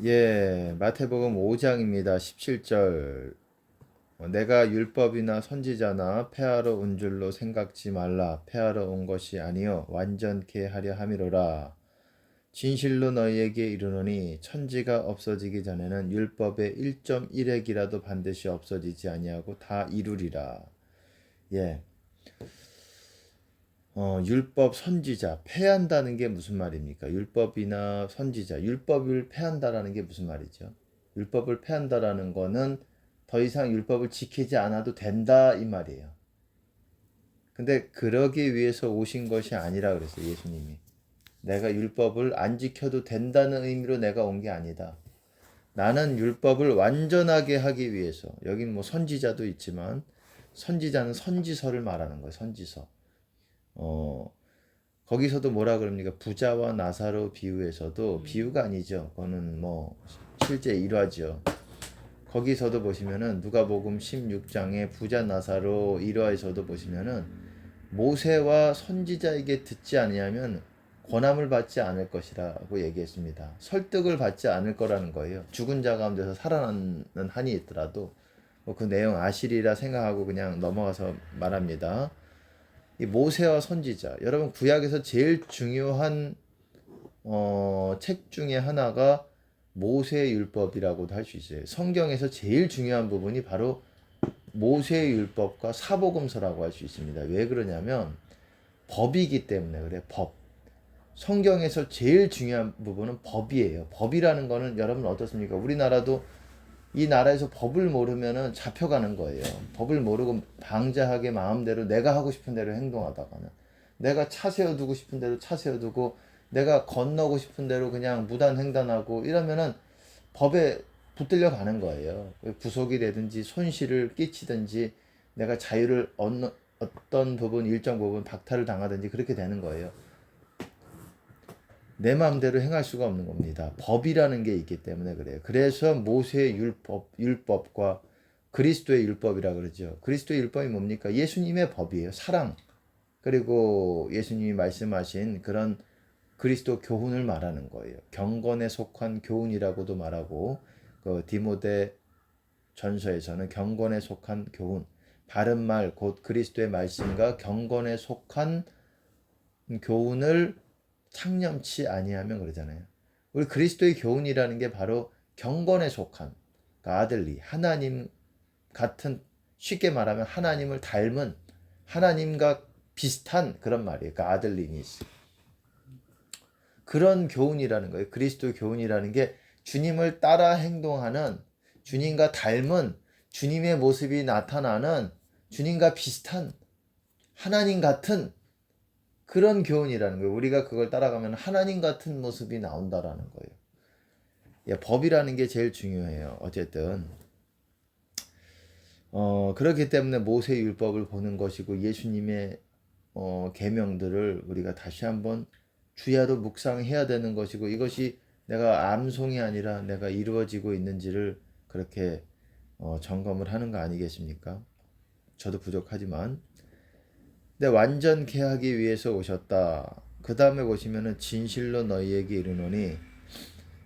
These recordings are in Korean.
예, 마태복음 5장입니다. 17절. 내가 율법이나 선지자나 폐하러 온 줄로 생각지 말라. 폐하러 온 것이 아니요 완전케 하려 함이로라. 진실로 너희에게 이르노니 천지가 없어지기 전에는 율법의 1.1핵이라도 반드시 없어지지 아니하고 다 이루리라. 예. 율법 선지자 폐한다는 게 무슨 말입니까? 율법이나 선지자 율법을 폐한다라는 게 무슨 말이죠? 율법을 폐한다라는 거는 더 이상 율법을 지키지 않아도 된다 이 말이에요. 근데 그러기 위해서 오신 것이 아니라 그랬어요. 예수님이. 내가 율법을 안 지켜도 된다는 의미로 내가 온 게 아니다. 나는 율법을 완전하게 하기 위해서. 여긴 뭐 선지자도 있지만 선지자는 선지서를 말하는 거예요. 선지서. 거기서도 뭐라 그럽니까? 부자와 나사로 비유에서도 비유가 아니죠. 그거는 뭐 실제 일화죠. 거기서도 보시면은 누가복음 16장에 부자 나사로 일화에서도 보시면은 모세와 선지자에게 듣지 아니하면 권함을 받지 않을 것이라고 얘기했습니다. 설득을 받지 않을 거라는 거예요. 죽은 자 가운데서 살아나는 한이 있더라도 뭐그 내용 아시리라 생각하고 그냥 넘어가서 말합니다. 이 모세와 선지자, 여러분 구약에서 제일 중요한 책 중에 하나가 모세의 율법이라고도 할 수 있어요. 성경에서 제일 중요한 부분이 바로 모세의 율법과 사복음서라고 할 수 있습니다. 왜 그러냐면 법이기 때문에 그래. 법. 성경에서 제일 중요한 부분은 법이에요. 법이라는 거는 여러분 어떻습니까? 우리나라도 이 나라에서 법을 모르면은 잡혀가는 거예요. 법을 모르고 방자하게 마음대로 내가 하고 싶은 대로 행동하다가는 내가 차 세워두고 싶은 대로 차 세워두고 내가 건너고 싶은 대로 그냥 무단횡단하고 이러면은 법에 붙들려 가는 거예요. 구속이 되든지 손실을 끼치든지 내가 자유를 어떤 부분 일정 부분 박탈을 당하든지 그렇게 되는 거예요. 내 마음대로 행할 수가 없는 겁니다. 법이라는 게 있기 때문에 그래요. 그래서 모세의 율법과 그리스도의 율법이라 그러죠. 그리스도의 율법이 뭡니까? 예수님의 법이에요. 사랑. 그리고 예수님이 말씀하신 그런 그리스도 교훈을 말하는 거예요. 경건에 속한 교훈이라고도 말하고 그 디모데 전서에서는 경건에 속한 교훈, 바른 말 곧 그리스도의 말씀과 경건에 속한 교훈을 창념치 아니하면 그러잖아요. 우리 그리스도의 교훈이라는 게 바로 경건에 속한 그러니까 아들리 하나님 같은 쉽게 말하면 하나님을 닮은 하나님과 비슷한 그런 말이에요. 그러니까 아들리니스 그런 교훈이라는 거예요. 그리스도의 교훈이라는 게 주님을 따라 행동하는 주님과 닮은 주님의 모습이 나타나는 주님과 비슷한 하나님 같은 그런 교훈이라는 거예요. 우리가 그걸 따라가면 하나님 같은 모습이 나온다라는 거예요. 예, 법이라는 게 제일 중요해요. 어쨌든 그렇기 때문에 모세 율법을 보는 것이고 예수님의 계명들을 우리가 다시 한번 주야로 묵상해야 되는 것이고 이것이 내가 암송이 아니라 내가 이루어지고 있는지를 그렇게 점검을 하는 거 아니겠습니까? 저도 부족하지만 근데 완전케 하기 위해서 오셨다. 그 다음에 보시면은 진실로 너희에게 이르노니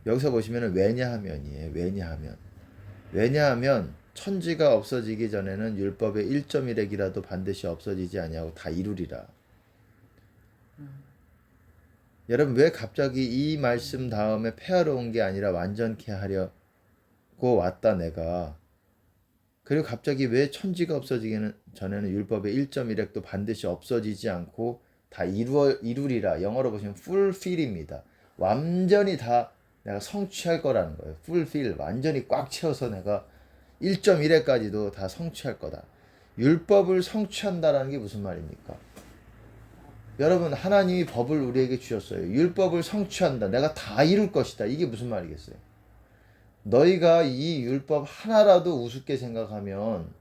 여기서 보시면은 왜냐하면이에요. 왜냐하면 천지가 없어지기 전에는 율법의 1.1핵이라도 반드시 없어지지 아니하고 다 이루리라. 여러분 왜 갑자기 이 말씀 다음에 폐하러 온 게 아니라 완전케 하려고 왔다 내가. 그리고 갑자기 왜 천지가 없어지기 전에는 율법의 1.1핵도 반드시 없어지지 않고 다 이루리라. 영어로 보시면 fulfill입니다. 완전히 다 내가 성취할 거라는 거예요. fulfill. 완전히 꽉 채워서 내가 1.1회까지도 다 성취할 거다. 율법을 성취한다라는 게 무슨 말입니까? 여러분 하나님이 법을 우리에게 주셨어요. 율법을 성취한다. 내가 다 이룰 것이다. 이게 무슨 말이겠어요? 너희가 이 율법 하나라도 우습게 생각하면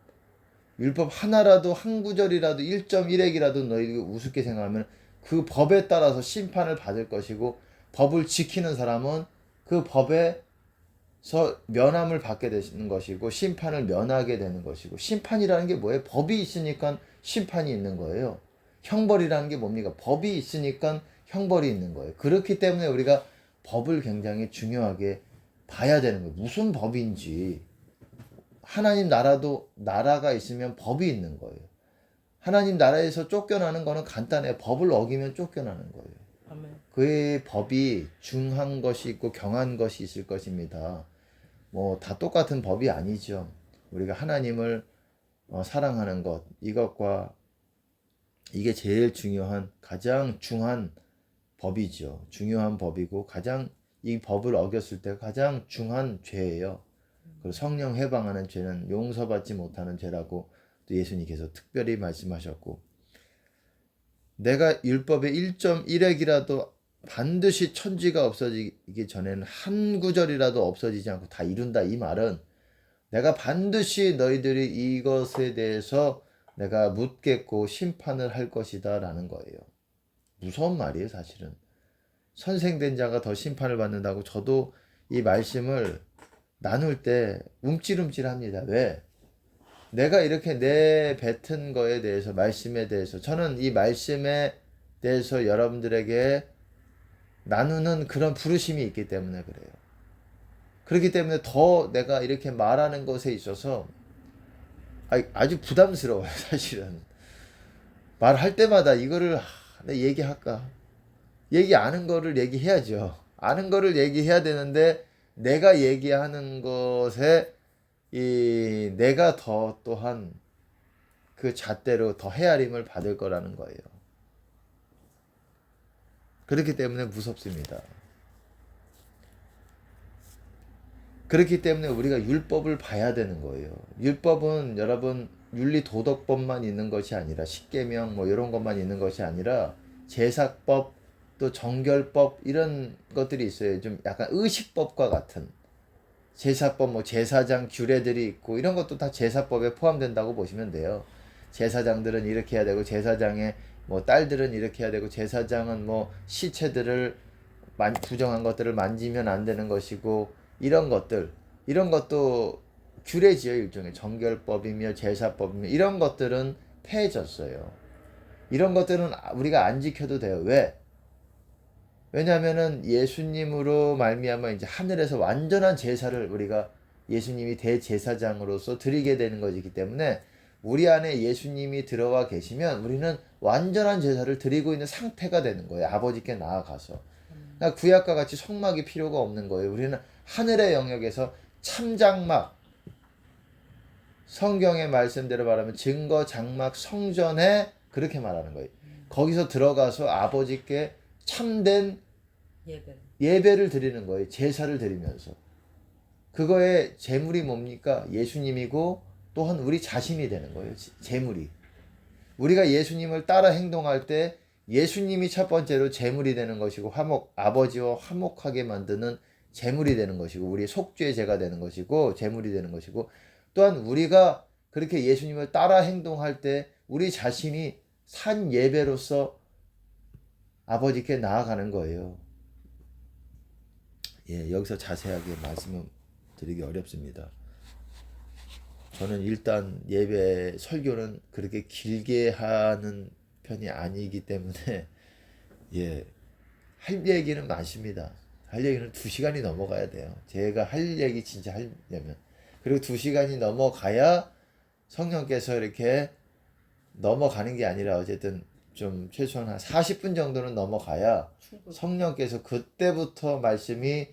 율법 하나라도 한 구절이라도 1.1핵이라도 너희가 우습게 생각하면 그 법에 따라서 심판을 받을 것이고 법을 지키는 사람은 그 법에서 면함을 받게 되는 것이고 심판을 면하게 되는 것이고 심판이라는 게 뭐예요? 법이 있으니까 심판이 있는 거예요. 형벌이라는 게 뭡니까? 법이 있으니까 형벌이 있는 거예요. 그렇기 때문에 우리가 법을 굉장히 중요하게 봐야 되는 거예요. 무슨 법인지. 하나님 나라가 있으면 법이 있는 거예요. 하나님 나라에서 쫓겨나는 거는 간단해요. 법을 어기면 쫓겨나는 거예요. 아멘. 그의 법이 중한 것이 있고 경한 것이 있을 것입니다. 뭐 다 똑같은 법이 아니죠. 우리가 하나님을 사랑하는 것, 이것과 이게 제일 중요한 가장 중한 법이죠. 중요한 법이고 가장 이 법을 어겼을 때 가장 중한 죄예요. 그리고 성령 해방하는 죄는 용서받지 못하는 죄라고 또 예수님께서 특별히 말씀하셨고, 내가 율법의 1.1핵이라도 반드시 천지가 없어지기 전에는 한 구절이라도 없어지지 않고 다 이룬다, 이 말은 내가 반드시 너희들이 이것에 대해서 내가 묻겠고 심판을 할 것이다 라는 거예요. 무서운 말이에요. 사실은 선생된 자가 더 심판을 받는다고 저도 이 말씀을 나눌 때 움찔움찔합니다. 왜? 내가 이렇게 내뱉은 거에 대해서, 말씀에 대해서, 저는 이 말씀에 대해서 여러분들에게 나누는 그런 부르심이 있기 때문에 그래요. 그렇기 때문에 더 내가 이렇게 말하는 것에 있어서 아주 부담스러워요. 사실은 말할 때마다 이거를 내 얘기할까? 얘기 아는 거를 얘기해야죠. 아는 거를 얘기해야 되는데 내가 얘기하는 것에 내가 더 또한 그 잣대로 더 헤아림을 받을 거라는 거예요. 그렇기 때문에 무섭습니다. 그렇기 때문에 우리가 율법을 봐야 되는 거예요. 율법은 여러분 윤리도덕법만 있는 것이 아니라 십계명 뭐 이런 것만 있는 것이 아니라 제사법 또 정결법 이런 것들이 있어요. 좀 약간 의식법과 같은 제사법, 뭐 제사장 규례들이 있고 이런 것도 다 제사법에 포함된다고 보시면 돼요. 제사장들은 이렇게 해야 되고 제사장의 뭐 딸들은 이렇게 해야 되고 제사장은 뭐 시체들을 부정한 것들을 만지면 안 되는 것이고 이런 것도 규례지요. 일종의 정결법이며 제사법이며 이런 것들은 폐해졌어요. 이런 것들은 우리가 안 지켜도 돼요. 왜? 왜냐하면은 예수님으로 말미암아 이제 하늘에서 완전한 제사를 우리가 예수님이 대제사장으로서 드리게 되는 것이기 때문에 우리 안에 예수님이 들어와 계시면 우리는 완전한 제사를 드리고 있는 상태가 되는 거예요. 아버지께 나아가서. 그러니까 구약과 같이 성막이 필요가 없는 거예요. 우리는 하늘의 영역에서 참장막, 성경의 말씀대로 말하면 증거 장막 성전에 그렇게 말하는 거예요. 거기서 들어가서 아버지께 참된 예배를 드리는 거예요. 제사를 드리면서. 그거의 제물이 뭡니까? 예수님이고 또한 우리 자신이 되는 거예요. 제물이. 우리가 예수님을 따라 행동할 때 예수님이 첫 번째로 제물이 되는 것이고 아버지와 화목하게 만드는 제물이 되는 것이고 우리의 속죄의 제가 되는 것이고 제물이 되는 것이고 또한 우리가 그렇게 예수님을 따라 행동할 때 우리 자신이 산 예배로서 아버지께 나아가는 거예요. 예, 여기서 자세하게 말씀을 드리기 어렵습니다. 저는 일단 예배 설교는 그렇게 길게 하는 편이 아니기 때문에 예, 할 얘기는 많습니다. 할 얘기는 2시간이 넘어가야 돼요. 제가 할 얘기 진짜 하려면. 그리고 2시간이 넘어가야 성령께서 이렇게 넘어가는 게 아니라 어쨌든 좀 최소한 한 40분 정도는 넘어가야 성령께서 그때부터 말씀이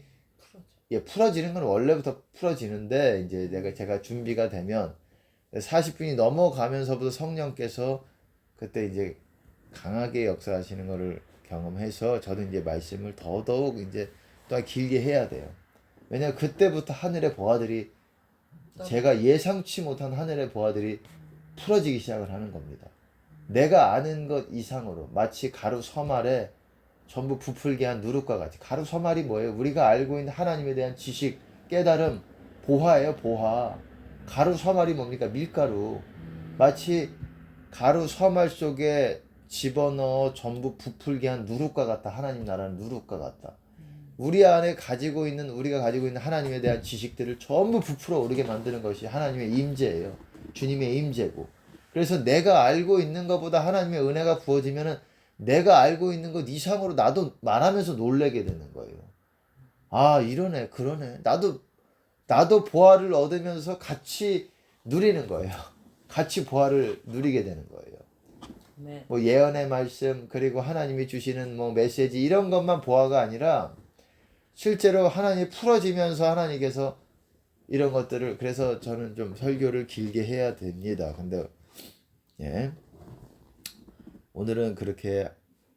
풀어지는 건 원래부터 풀어지는데 이제 제가 준비가 되면 40분이 넘어가면서부터 성령께서 그때 이제 강하게 역사하시는 것을 경험해서 저도 이제 말씀을 더더욱 이제 또 길게 해야 돼요. 왜냐면 그때부터 하늘의 보화들이 제가 예상치 못한 하늘의 보화들이 풀어지기 시작을 하는 겁니다. 내가 아는 것 이상으로 마치 가루 서말에 전부 부풀게 한 누룩과 같이. 가루 서말이 뭐예요? 우리가 알고 있는 하나님에 대한 지식, 깨달음, 보화예요. 보화. 가루 서말이 뭡니까? 밀가루. 마치 가루 서말 속에 집어넣어 전부 부풀게 한 누룩과 같다. 하나님 나라는 누룩과 같다. 우리 안에 우리가 가지고 있는 하나님에 대한 지식들을 전부 부풀어 오르게 만드는 것이 하나님의 임재예요. 주님의 임재고. 그래서 내가 알고 있는 것보다 하나님의 은혜가 부어지면은 내가 알고 있는 것 이상으로 나도 말하면서 놀래게 되는 거예요. 아, 이러네, 그러네. 나도 보화를 얻으면서 같이 누리는 거예요. 같이 보화를 누리게 되는 거예요. 네. 뭐 예언의 말씀, 그리고 하나님이 주시는 뭐 메시지, 이런 것만 보화가 아니라 실제로 하나님이 풀어지면서 하나님께서 이런 것들을, 그래서 저는 좀 설교를 길게 해야 됩니다. 근데 예, 오늘은 그렇게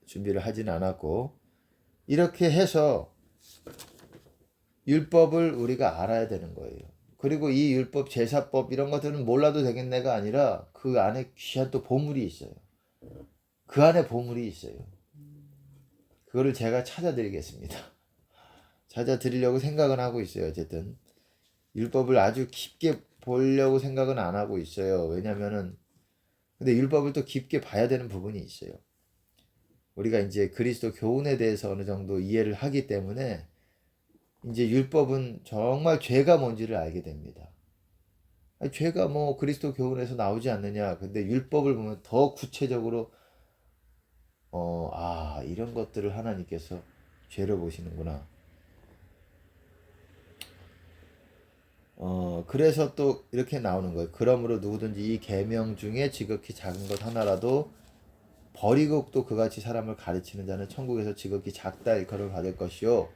준비를 하진 않았고, 이렇게 해서 율법을 우리가 알아야 되는 거예요. 그리고 이 율법, 제사법 이런 것들은 몰라도 되겠네가 아니라 그 안에 귀한 또 보물이 있어요. 그 안에 보물이 있어요. 그거를 제가 찾아드리겠습니다. 찾아드리려고 생각은 하고 있어요. 어쨌든 율법을 아주 깊게 보려고 생각은 안 하고 있어요. 왜냐면은 근데 율법을 또 깊게 봐야 되는 부분이 있어요. 우리가 이제 그리스도 교훈에 대해서 어느 정도 이해를 하기 때문에 이제 율법은 정말 죄가 뭔지를 알게 됩니다. 아니, 죄가 뭐 그리스도 교훈에서 나오지 않느냐. 근데 율법을 보면 더 구체적으로 이런 것들을 하나님께서 죄로 보시는구나. 그래서 또 이렇게 나오는 거예요. 그러므로 누구든지 이 계명 중에 지극히 작은 것 하나라도 버리고 또 그같이 사람을 가르치는 자는 천국에서 지극히 작다 일컬음을 받을 것이요.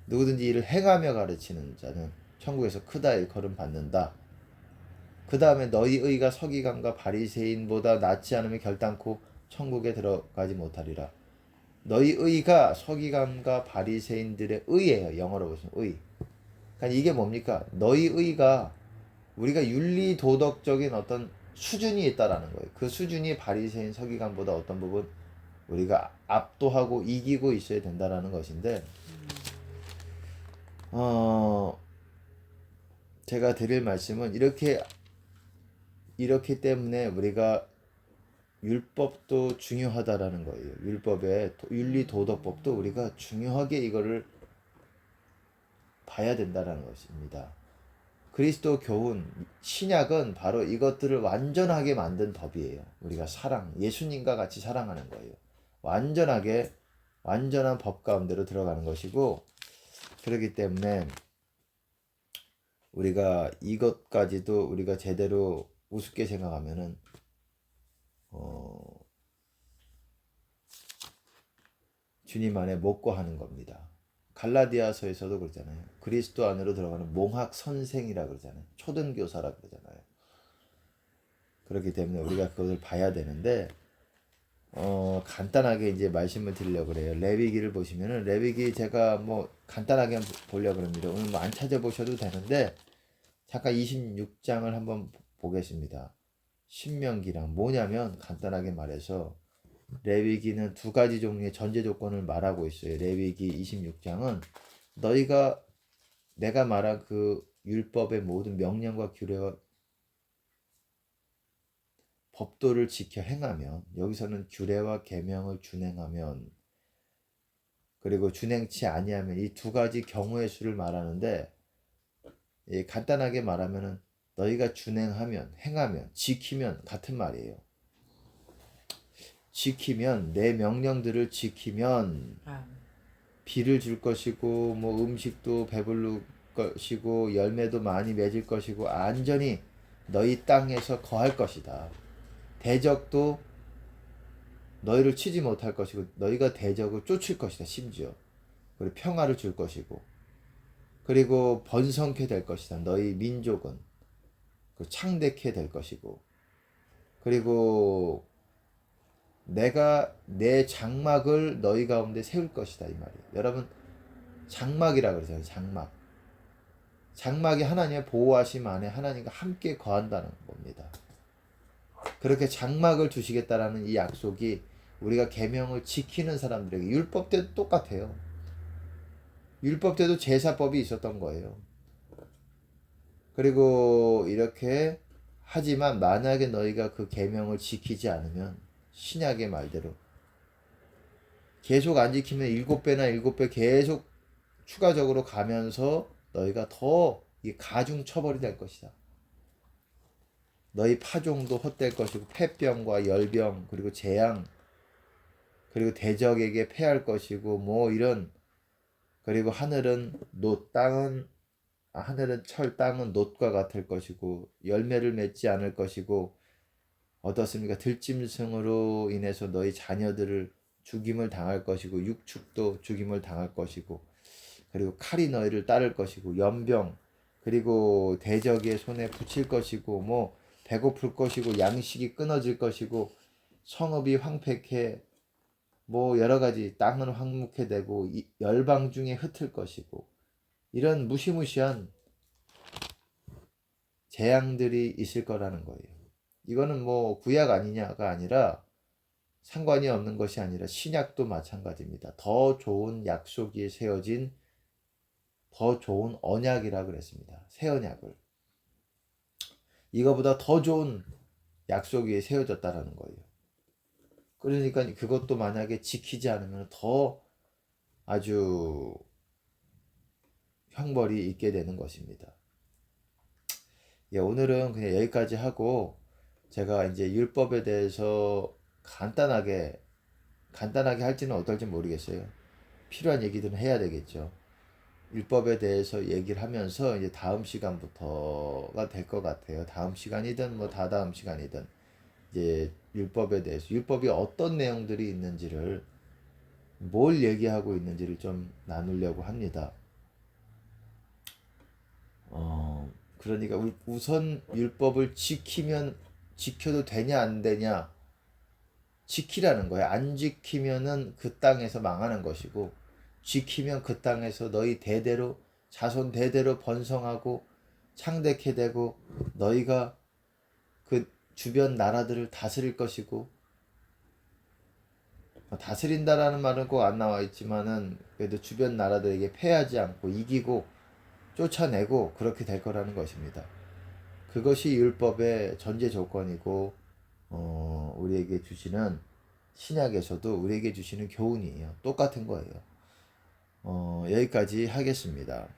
누구든지 이를 행하며 가르치는 자는 천국에서 크다 일컬음 받는다. 그 다음에 너희 의가 서기관과 바리새인보다 낫지 않으면 결단코 천국에 들어가지 못하리라. 너희 의가 서기관과 바리새인들의 의예요. 영어로 보시면 의. 그러니까 이게 뭡니까? 너희 의가 우리가 윤리 도덕적인 어떤 수준이 있다라는 거예요. 그 수준이 바리새인 서기관보다 어떤 부분 우리가 압도하고 이기고 있어야 된다라는 것인데, 제가 드릴 말씀은 이렇기 때문에 우리가 율법도 중요하다라는 거예요. 율법의 윤리 도덕법도 우리가 중요하게 이거를 봐야 된다라는 것입니다. 그리스도 교훈, 신약은 바로 이것들을 완전하게 만든 법이에요. 우리가 예수님과 같이 사랑하는 거예요. 완전하게, 완전한 법 가운데로 들어가는 것이고, 그렇기 때문에 우리가 이것까지도 우리가 제대로 우습게 생각하면은, 주님 안에 먹고 하는 겁니다. 갈라디아서에서도 그러잖아요. 그리스도 안으로 들어가는 몽학 선생이라 그러잖아요. 초등교사라 그러잖아요. 그렇기 때문에 우리가 그것을 봐야 되는데, 간단하게 이제 말씀을 드리려고 그래요. 레위기를 보시면은, 레위기 제가 뭐 간단하게 한번 보려고 합니다. 오늘 뭐 안 찾아보셔도 되는데, 잠깐 26장을 한번 보겠습니다. 신명기랑 뭐냐면, 간단하게 말해서, 레위기는 두 가지 종류의 전제 조건을 말하고 있어요. 레위기 26장은 내가 말한 그 율법의 모든 명령과 규례와 법도를 지켜 행하면, 여기서는 규례와 계명을 준행하면, 그리고 준행치 아니하면, 이 두 가지 경우의 수를 말하는데, 간단하게 말하면은 너희가 준행하면, 행하면, 지키면 같은 말이에요. 지키면, 내 명령들을 지키면 비를 줄 것이고, 뭐 음식도 배부를 것이고, 열매도 많이 맺을 것이고, 안전히 너희 땅에서 거할 것이다. 대적도 너희를 치지 못할 것이고, 너희가 대적을 쫓을 것이다. 심지어 그리고 평화를 줄 것이고, 그리고 번성케 될 것이다. 너희 민족은 창대케 될 것이고, 그리고 내가 내 장막을 너희 가운데 세울 것이다. 이 말이에요. 여러분, 장막이라 그러잖아요. 장막이 하나님의 보호하심 안에 하나님과 함께 거한다는 겁니다. 그렇게 장막을 두시겠다라는 이 약속이 우리가 계명을 지키는 사람들에게, 율법 때도 똑같아요. 율법 때도 제사법이 있었던 거예요. 그리고 이렇게 하지만 만약에 너희가 그 계명을 지키지 않으면, 신약의 말대로 계속 안 지키면 7배나 7배 계속 추가적으로 가면서 너희가 더 가중 처벌이 될 것이다. 너희 파종도 헛될 것이고, 폐병과 열병, 그리고 재앙, 그리고 대적에게 패할 것이고, 뭐 이런 그리고 하늘은 철 땅은 놋과 같을 것이고 열매를 맺지 않을 것이고 어떻습니까? 들짐승으로 인해서 너희 자녀들을 죽임을 당할 것이고 육축도 죽임을 당할 것이고 그리고 칼이 너희를 따를 것이고 연병 그리고 대적의 손에 붙일 것이고 뭐 배고플 것이고 양식이 끊어질 것이고 성읍이 황폐케 뭐 여러 가지 땅은 황무케 되고 열방 중에 흩을 것이고 이런 무시무시한 재앙들이 있을 거라는 거예요. 이거는 뭐 구약 아니냐가 아니라 상관이 없는 것이 아니라 신약도 마찬가지입니다. 더 좋은 약속이 세워진 더 좋은 언약이라 그랬습니다. 새 언약을. 이거보다 더 좋은 약속이 세워졌다라는 거예요. 그러니까 그것도 만약에 지키지 않으면 더 아주 형벌이 있게 되는 것입니다. 예, 오늘은 그냥 여기까지 하고 제가 이제 율법에 대해서 간단하게 할지는 어떨지 모르겠어요. 필요한 얘기들은 해야 되겠죠. 율법에 대해서 얘기를 하면서 이제 다음 시간부터가 될 것 같아요. 다음 시간이든 뭐 다다음 시간이든 이제 율법에 대해서 율법이 어떤 내용들이 있는지를 뭘 얘기하고 있는지를 좀 나누려고 합니다. 그러니까 우선 율법을 지켜도 되냐 안 되냐 지키라는 거예요. 안 지키면은 그 땅에서 망하는 것이고 지키면 그 땅에서 너희 대대로 자손 대대로 번성하고 창대케 되고 너희가 그 주변 나라들을 다스릴 것이고 다스린다라는 말은 꼭 안 나와 있지만은 그래도 주변 나라들에게 패하지 않고 이기고 쫓아내고 그렇게 될 거라는 것입니다. 그것이 율법의 전제 조건이고 우리에게 주시는 신약에서도 우리에게 주시는 교훈이에요. 똑같은 거예요. 여기까지 하겠습니다.